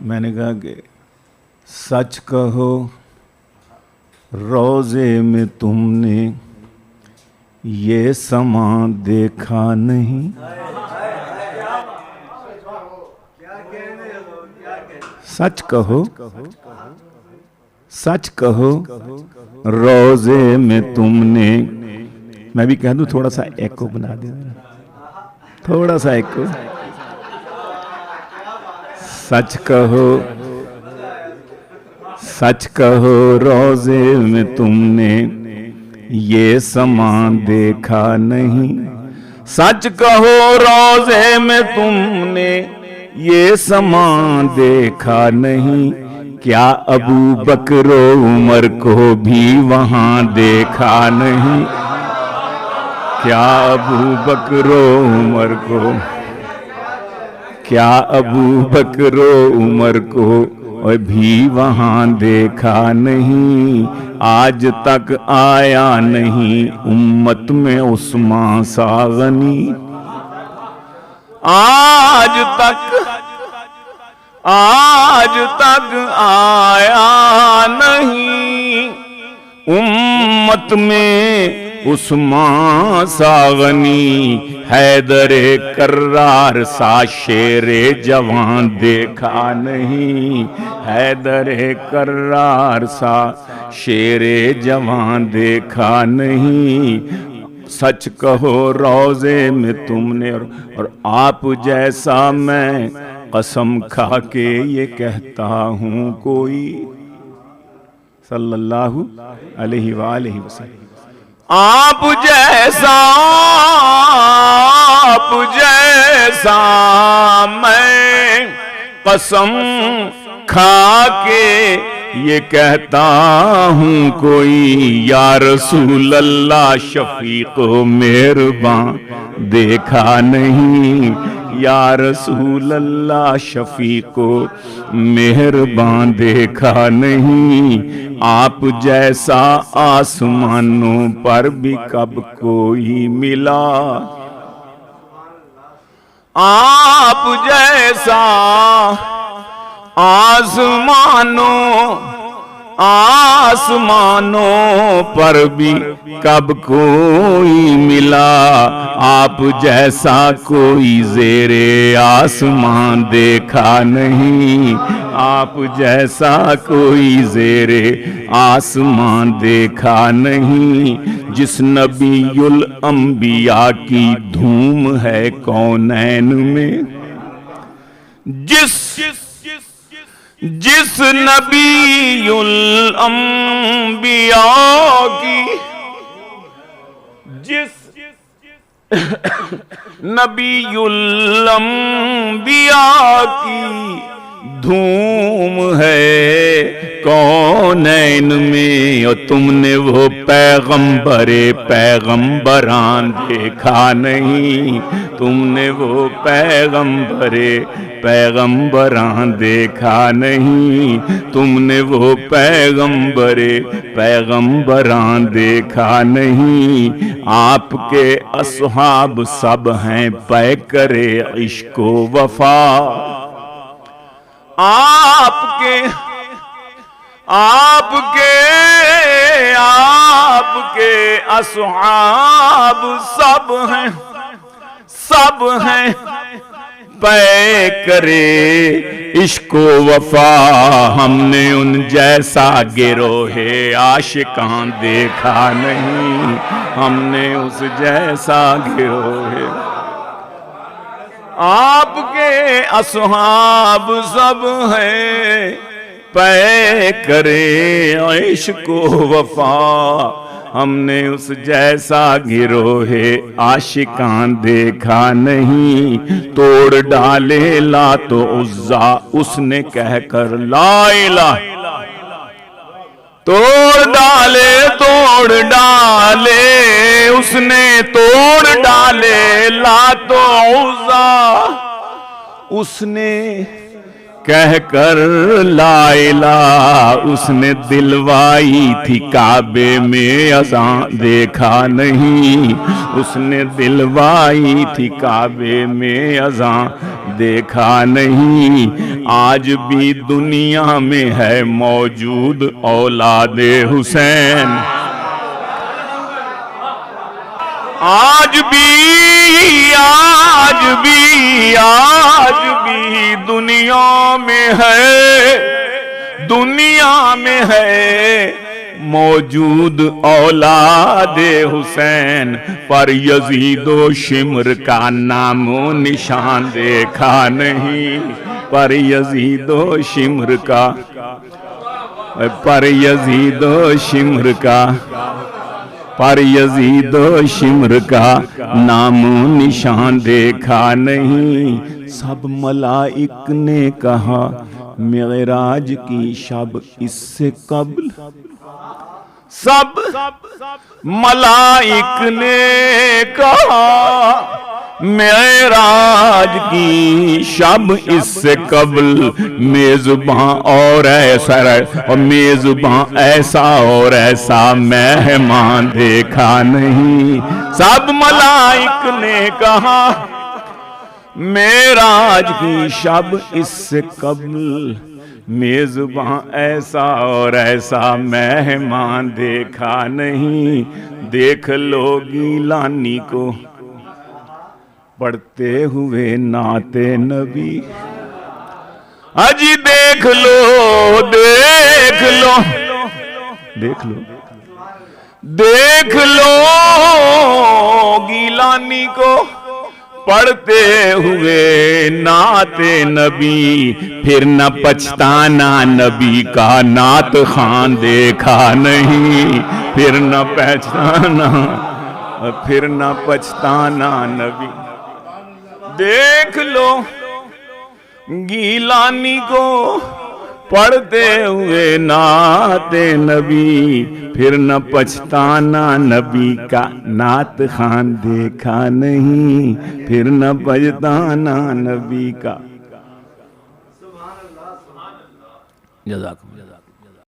میں نے کہا کہ سچ کہو روزے میں تم نے یہ سما دیکھا نہیں. سچ کہو سچ کہو روزے میں تم نے. میں بھی کہہ دوں تھوڑا سا ایکو بنا دیں, تھوڑا سا ایکو. سچ کہو سچ کہو روزے میں تم نے یہ سما دیکھا نہیں. سچ کہو روزے میں تم نے یہ سما دیکھا نہیں. کیا ابو بکر و عمر کو بھی وہاں دیکھا نہیں؟ کیا ابو بکر و عمر کو کیا ابو بکر و عمر کو بھی وہاں دیکھا نہیں؟ آج تک آیا نہیں امت میں عثمان سا غنی. آج تک آیا نہیں امت میں عثمان سا غنی. حیدر کرار سا شیر جوان دیکھا نہیں. حیدر کرار سا شیر جوان دیکھا نہیں. سچ کہو روزے میں تم نے اور آپ جیسا میں قسم کھا کے یہ کہتا ہوں کوئی صلی اللہ علیہ وآلہ وسلم. آپ جیسا میں قسم کھا کے یہ کہتا ہوں کوئی. یا رسول اللہ شفیق و مہربان دیکھا نہیں. یا رسول اللہ شفیق و مہربان دیکھا نہیں. آپ جیسا آسمانوں پر بھی کب کوئی ملا. آپ جیسا آسمانوں پر بھی کب کوئی ملا. آپ جیسا کوئی زیر آسمان دیکھا نہیں. آپ جیسا کوئی زیر آسمان دیکھا نہیں. جس نبی الانبیاء کی دھوم ہے کونین میں, جس نبی الانبیاء کی نبی الانبیاء کی دھوم ہے کونین میں. اور تم نے وہ پیغمبران دیکھا نہیں. تم نے وہ پیغمبران دیکھا نہیں. تم نے وہ پیغمبران دیکھا نہیں. آپ کے اصحاب سب ہیں پیکر عشق و وفا. آپ کے اصحاب سب ہیں پیکر عشق و وفا. ہم نے ان جیسا گروہ عاشقاں دیکھا نہیں. ہم نے اس جیسا گروہ. آپ کے اصحاب سب ہیں پیکر عشق و وفا. ہم نے اس جیسا گروہ عاشقان دیکھا نہیں. توڑ ڈالے لات و عزا اس نے کہہ کر لا الہ. توڑ ڈالے اس نے توڑ ڈالے لات و عزا اس نے کہہ کر لا الہ. اس نے دلوائی تھی کعبے میں اذان دیکھا نہیں. اس نے دلوائی تھی کعبے میں اذان دیکھا نہیں. آج بھی دنیا میں ہے موجود اولاد حسین، آج بھی دنیا میں ہے موجود اولاد حسین، پر یزید و شمر کا نام و نشان دیکھا نہیں، پر یزید و شمر کا، پر یزید و شمر کا، پر یزید و شمر کا نام و نشان دیکھا نہیں۔ سب ملائک نے کہا معراج کی شب اس سے قبل، سب ملائک نے کہا معراج کی شب اس سے قبل، میزباں اور ایسا اور میزباں ایسا اور ایسا مہمان دیکھا نہیں۔ سب ملائک نے کہا معراج کی شب اس سے قبل، میزباں ایسا اور ایسا مہمان دیکھا نہیں۔ دیکھ لو گیلانی کو پڑھتے ہوئے نعت نبی، اجی دیکھ لو، دیکھ لو، دیکھ لو، دیکھ لو گیلانی کو پڑھتے ہوئے نعت نبی، پھر نہ پچھتانا نبی کا نعت خوان دیکھا نہیں، پھر نہ پہچانا، پھر نہ پچھتانا نبی۔ دیکھ لو گیلانی کو پڑھتے ہوئے نعت نبی، پھر نہ پچھتانا نبی کا نعت خوان دیکھا نہیں، پھر نہ پچھتانا نبی کا۔ جزاکم اللہ۔